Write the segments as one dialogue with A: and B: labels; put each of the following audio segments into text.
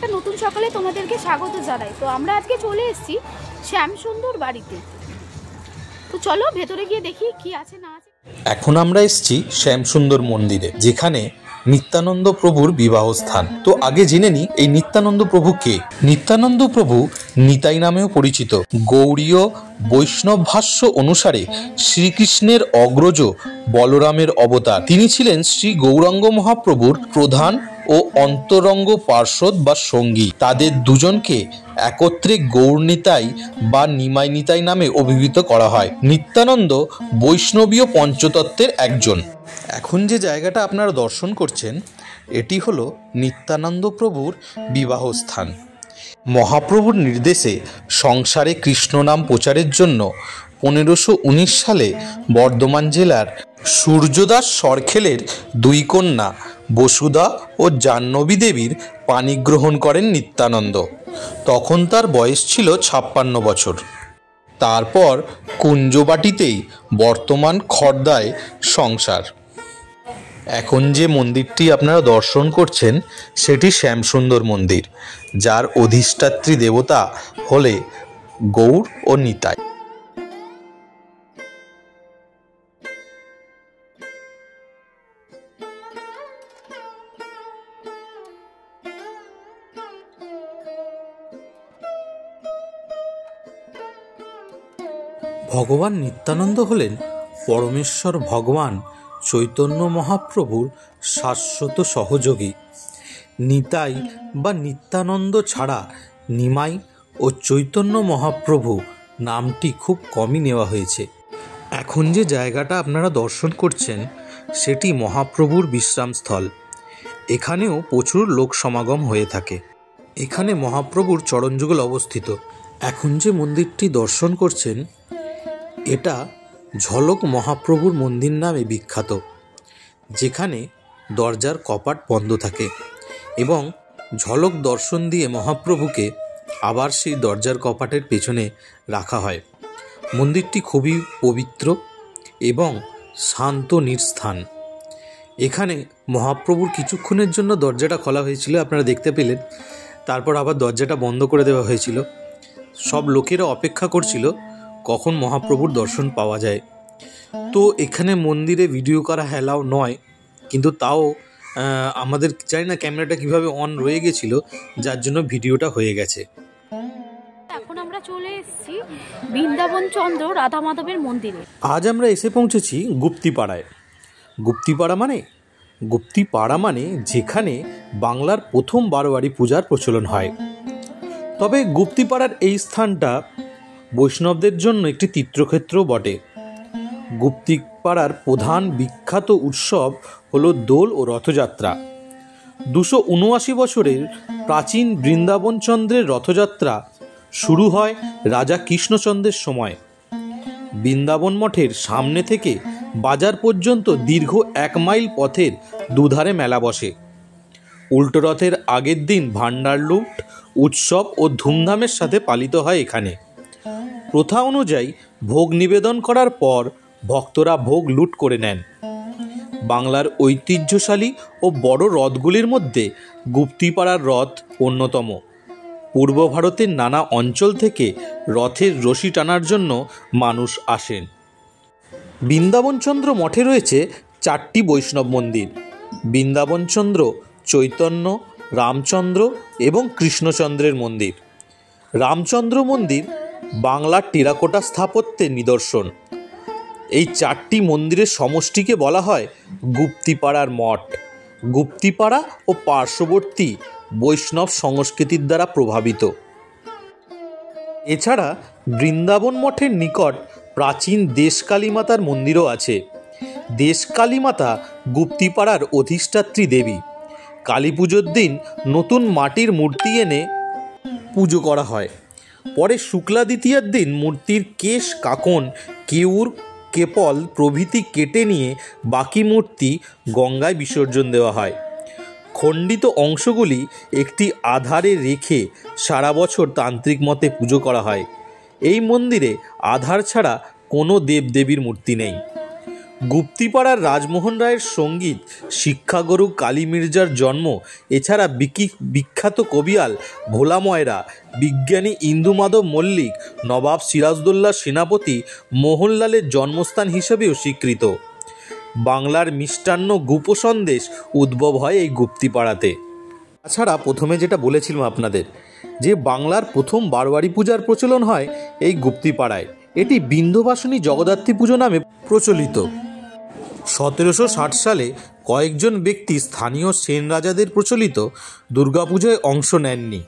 A: একটা নতুন সকালে তোমাদেরকে স্বাগত জানাই। তো আমরা আজকে চলে এসেছি শ্যামসুন্দর বাড়িতে। তো চলো ভেতরে গিয়ে দেখি কি আছে না আছে।
B: এখন আমরা এসেছি শ্যামসুন্দর মন্দিরে, যেখানে নিত্যানন্দ প্রভুর বিবাহ স্থান। তো আগে জেনে নি এই নিত্যানন্দ প্রভু কে। নিত্যানন্দ প্রভু নিতাই নামেও পরিচিত। গৌড়ীয় বৈষ্ণব ভাষ্য অনুসারে শ্রীকৃষ্ণের অগ্রজ বলরামের অবতার। তিনি ছিলেন শ্রী গৌরাঙ্গ মহাপ্রভুর প্রধান ও অন্তরঙ্গ পার্ষদ বা সঙ্গী। তাদের দুজনকে একত্রে গৌরনিতাই বা নিমাই নিতাই নামে অভিহিত করা হয়। নিত্যানন্দ বৈষ্ণবীয় পঞ্চতত্ত্বের একজন। এখন যে জায়গাটা আপনারা দর্শন করছেন এটি হলো নিত্যানন্দ প্রভুর বিবাহ স্থান। মহাপ্রভুর নির্দেশে সংসারে কৃষ্ণ নাম প্রচারের জন্য 1519 সালে বর্ধমান জেলার সূর্যদাস সরখেলের দুই কন্যা বসুধা ও জাহ্নবী দেবীর পাণিগ্রহণ করেন নিত্যানন্দ। তখন তার বয়স ছিল 56 বছর। তারপর কুঞ্জবাটিতেই বর্তমান খর্দায় সংসার। এখন যে মন্দিরটি আপনারা দর্শন করছেন সেটি শ্যামসুন্দর মন্দির, যার অধিষ্ঠাত্রী দেবতা হলে গৌর ও নিতাই। ভগবান নিত্যানন্দ হলেন পরমেশ্বর ভগবান চৈতন্য মহাপ্রভুর শাশ্বত সহযোগী। নিতাই বা নিত্যানন্দ ছাড়া নিমাই ও চৈতন্য মহাপ্রভু নামটি খুব কমই নেওয়া হয়েছে। এখন যে জায়গাটা আপনারা দর্শন করছেন সেটি মহাপ্রভুর বিশ্রামস্থল। এখানেও প্রচুর লোক সমাগম হয়ে থাকে। এখানে মহাপ্রভুর চরণযুগল অবস্থিত। এখন যে মন্দিরটি দর্শন করছেন এটা ঝলক মহাপ্রভুর মন্দির নামে বিখ্যাত, যেখানে দরজার কপাট বন্ধ থাকে এবং ঝলক দর্শন দিয়ে মহাপ্রভুকে আবার সেই দরজার কপাটের পেছনে রাখা হয়। মন্দিরটি খুবই পবিত্র এবং শান্ত নির্স্থান। এখানে মহাপ্রভুর কিছুক্ষণের জন্য দরজাটা খোলা হয়েছিল, আপনারা দেখতে পেলেন। তারপর আবার দরজাটা বন্ধ করে দেওয়া হয়েছিল। সব লোকেরা অপেক্ষা করছিল কখন মহাপ্রভুর দর্শন পাওয়া যায়। তো এখানে মন্দিরে ভিডিও করা অ্যালাউ নয়, কিন্তু তাও আমাদের জানি না ক্যামেরাটা কিভাবে অন রয়ে গেছিল, যার জন্য ভিডিওটা হয়ে গেছে।
A: এখন আমরা চলে এসেছি বৃন্দাবন চন্দ্র রাধা মাধবের মন্দিরে।
B: আজ আমরা এসে পৌঁছেছি গুপ্তিপাড়ায়। গুপ্তিপাড়া মানে যেখানে বাংলার প্রথম বারোয়ারি পূজার প্রচলন হয়। তবে গুপ্তিপাড়ার এই স্থানটা বৈষ্ণবদের জন্য একটি তীর্থক্ষেত্রও বটে। গুপ্তিপাড়ার প্রধান বিখ্যাত উৎসব হলো দোল ও রথযাত্রা। 279 বছরের প্রাচীন বৃন্দাবন চন্দ্রের রথযাত্রা শুরু হয় রাজা কৃষ্ণচন্দ্রের সময়। বৃন্দাবন মঠের সামনে থেকে বাজার পর্যন্ত দীর্ঘ 1 মাইল পথের দুধারে মেলা বসে। উল্টো রথের আগের দিন ভান্ডার লুট উৎসব ও ধুমধামের সাথে পালিত হয় এখানে। প্রথা অনুযায়ী ভোগ নিবেদন করার পর ভক্তরা ভোগ লুট করে নেন। বাংলার ঐতিহ্যশালী ও বড় রথগুলির মধ্যে গুপ্তিপাড়ার রথ অন্যতম। পূর্ব ভারতের নানা অঞ্চল থেকে রথের রশি টানার জন্য মানুষ আসেন। বৃন্দাবনচন্দ্র মঠে রয়েছে 4টি বৈষ্ণব মন্দির: বৃন্দাবনচন্দ্র, চৈতন্য, রামচন্দ্র এবং কৃষ্ণচন্দ্রের মন্দির। রামচন্দ্র মন্দির বাংলার টেরাকোটা স্থাপত্যের নিদর্শন। এই 4টি মন্দিরের সমষ্টিকে বলা হয় গুপ্তিপাড়ার মঠ। গুপ্তিপাড়া ও পার্শ্ববর্তী বৈষ্ণব সংস্কৃতির দ্বারা প্রভাবিত। এছাড়া বৃন্দাবন মঠের নিকট প্রাচীন দেশকালী মাতার মন্দিরও আছে। দেশকালী মাতা গুপ্তিপাড়ার অধিষ্ঠাত্রী দেবী। কালী পুজোর দিন নতুন মাটির মূর্তি এনে পুজো করা হয়। পরে শুক্লা দ্বিতীয়ার দিন মূর্তির কেশ, কাকন, কেউর, কেপল প্রভৃতি কেটে নিয়ে বাকি মূর্তি গঙ্গায় বিসর্জন দেওয়া হয়। খণ্ডিত অংশগুলি একটি আধারে রেখে সারা বছর তান্ত্রিক মতে পুজো করা হয়। এই মন্দিরে আধার ছাড়া কোনো দেবদেবীর মূর্তি নেই। গুপ্তিপাড়ার রাজমোহন রায়ের সঙ্গীত, শিক্ষাগুরু কালী মির্জার জন্ম, এছাড়া বিখ্যাত কবিয়াল ভোলা ময়রা, বিজ্ঞানী ইন্দুমাধব মল্লিক, নবাব সিরাজদৌল্লা সেনাপতি মোহনলালের জন্মস্থান হিসেবেও স্বীকৃত। বাংলার মিষ্টান্ন গুপ সন্দেশ উদ্ভব হয় এই গুপ্তিপাড়াতে। তাছাড়া প্রথমে যেটা বলেছিলাম আপনাদের, যে বাংলার প্রথম বারোয়ারি পূজার প্রচলন হয় এই গুপ্তিপাড়ায়। এটি বিন্ধ্যবাসিনী জগদ্ধাত্রী পুজো নামে প্রচলিত। 1760 সালে কয়েকজন ব্যক্তি স্থানীয় সেন রাজাদের প্রচলিত দুর্গাপুজোয় অংশ নেননি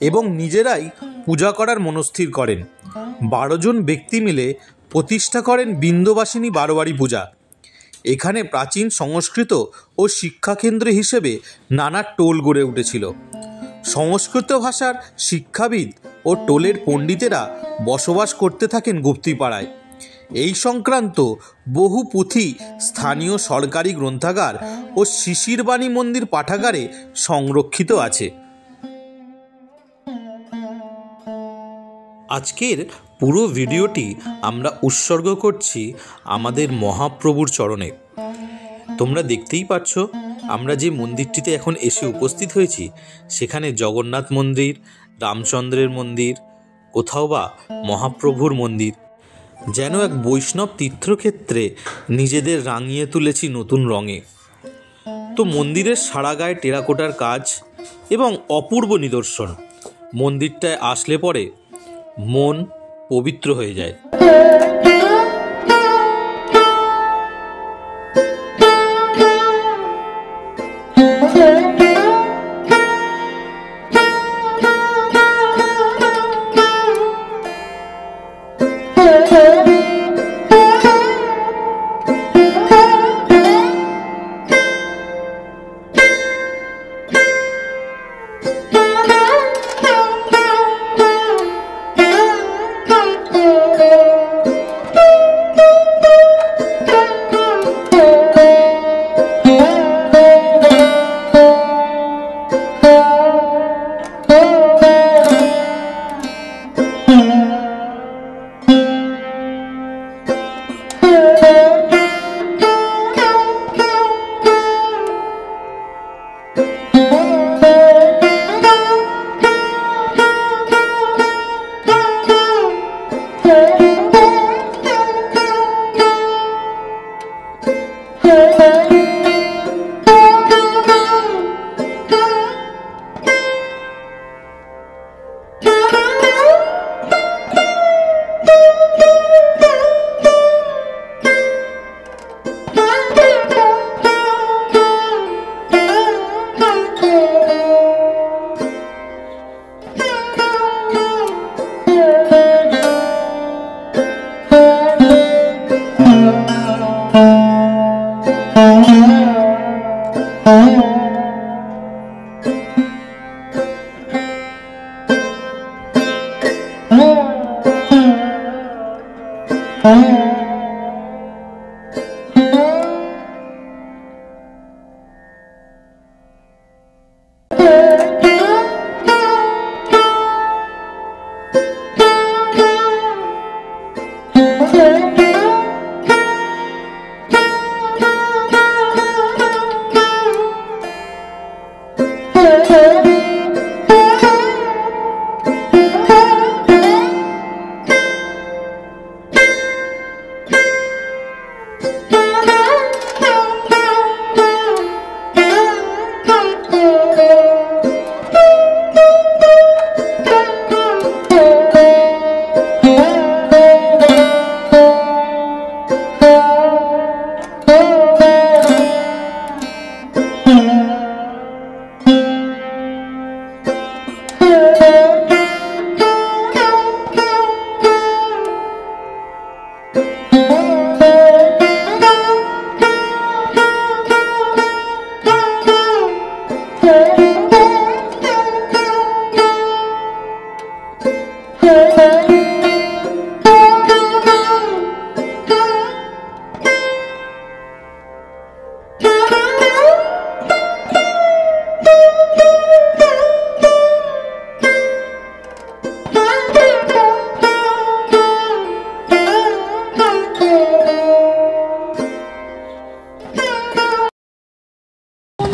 B: এবং নিজেরাই পূজা করার মনস্থির করেন। 12 জন ব্যক্তি মিলে প্রতিষ্ঠা করেন বিন্ধ্যবাসিনী বারোয়ারি পূজা। এখানে প্রাচীন সংস্কৃত ও শিক্ষাকেন্দ্র হিসেবে নানা টোল গড়ে উঠেছিল। সংস্কৃত ভাষার শিক্ষাবিদ ও টোলের পণ্ডিতেরা বসবাস করতে থাকেন গুপ্তিপাড়ায়। এই সংক্রান্ত বহু পুঁথি স্থানীয় সরকারি গ্রন্থাগার ও শিশিরবাণী মন্দির পাঠাগারে সংরক্ষিত আছে। আজকের পুরো ভিডিওটি আমরা উৎসর্গ করছি আমাদের মহাপ্রভুর চরণে। তোমরা দেখতেই পাচ্ছ আমরা যে মন্দিরটিতে এখন এসে উপস্থিত হয়েছি, সেখানে জগন্নাথ মন্দির, রামচন্দ্রের মন্দির, কোথাও বা মহাপ্রভুর মন্দির, যেন এক বৈষ্ণব তীর্থক্ষেত্রে নিজেদের রাঙিয়ে তুলেছি নতুন রঙে। তো মন্দিরের সারা গায়ে টেরাকোটার কাজ এবং অপূর্ব নিদর্শন। মন্দিরটায় আসলে পরে মন পবিত্র হয়ে যায়।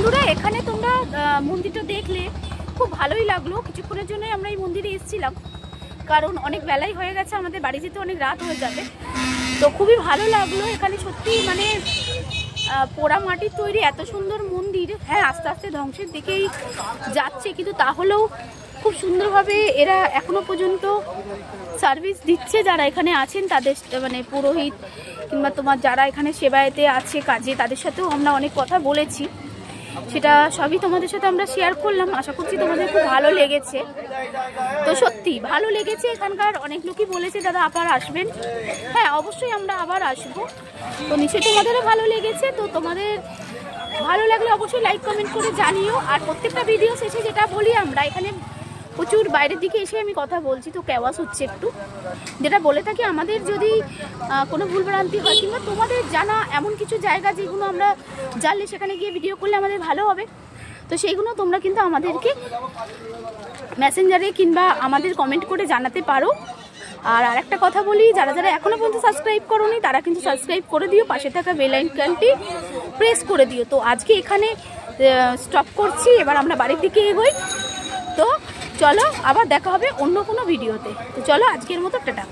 A: বন্ধুরা এখানে তোমরা মন্দিরটা দেখলে খুব ভালোই লাগলো। কিছুক্ষণের জন্যই আমরা এই মন্দিরে এসেছিলাম, কারণ অনেক বেলাই হয়ে গেছে, আমাদের বাড়ি যেতে অনেক রাত হয়ে যাবে। তো খুবই ভালো লাগলো এখানে, সত্যি মানে পোড়া মাটির তৈরি এত সুন্দর মন্দির। হ্যাঁ, আস্তে আস্তে ধ্বংসের দিকেই যাচ্ছে, কিন্তু তাহলেও খুব সুন্দরভাবে এরা এখনো পর্যন্ত সার্ভিস দিচ্ছে। যারা এখানে আছেন তাদের মানে পুরোহিত কিংবা তোমার যারা এখানে সেবায়েতে আছে কাজে, তাদের সাথেও আমরা অনেক কথা বলেছি, সেটা সবই তোমাদের সাথে আমরা শেয়ার করলাম। আশা করছি তোমাদের খুব ভালো লেগেছে। তো সত্যি ভালো লেগেছে, এখানকার অনেক লোকই বলেছে দাদা আবার আসবেন। হ্যাঁ, অবশ্যই আমরা আবার আসবো। তো নিশ্চয়ই তোমাদেরও ভালো লেগেছে। তো তোমাদের ভালো লাগলে অবশ্যই লাইক কমেন্ট করে জানিও। আর প্রত্যেকটা ভিডিও শেষে যেটা বলি, আমরা এখানে প্রচুর বাইরের দিকে এসে আমি কথা বলছি, তো কেওয়াস হচ্ছে একটু, যেটা বলে থাকি আমাদের যদি কোনো ভুলভ্রান্তি হয় কিংবা তোমাদের জানা এমন কিছু জায়গা যেগুলো আমরা জানলে সেখানে গিয়ে ভিডিও করলে আমাদের ভালো হবে, তো সেইগুলো তোমরা কিন্তু আমাদেরকে মেসেঞ্জারে কিংবা আমাদের কমেন্ট করে জানাতে পারো। আর আরেকটা কথা বলি, যারা যারা এখনও পর্যন্ত সাবস্ক্রাইব করোনি তারা কিন্তু সাবস্ক্রাইব করে দিও, পাশে থাকা বেল আইকনটি প্রেস করে দিও। তো আজকে এখানে স্টপ করছি, এবার আমরা বাড়ির দিকে এগোই। তো চলো আবার দেখা হবে অন্য কোনো ভিডিওতে। তো চলো আজকের মতো টাটা।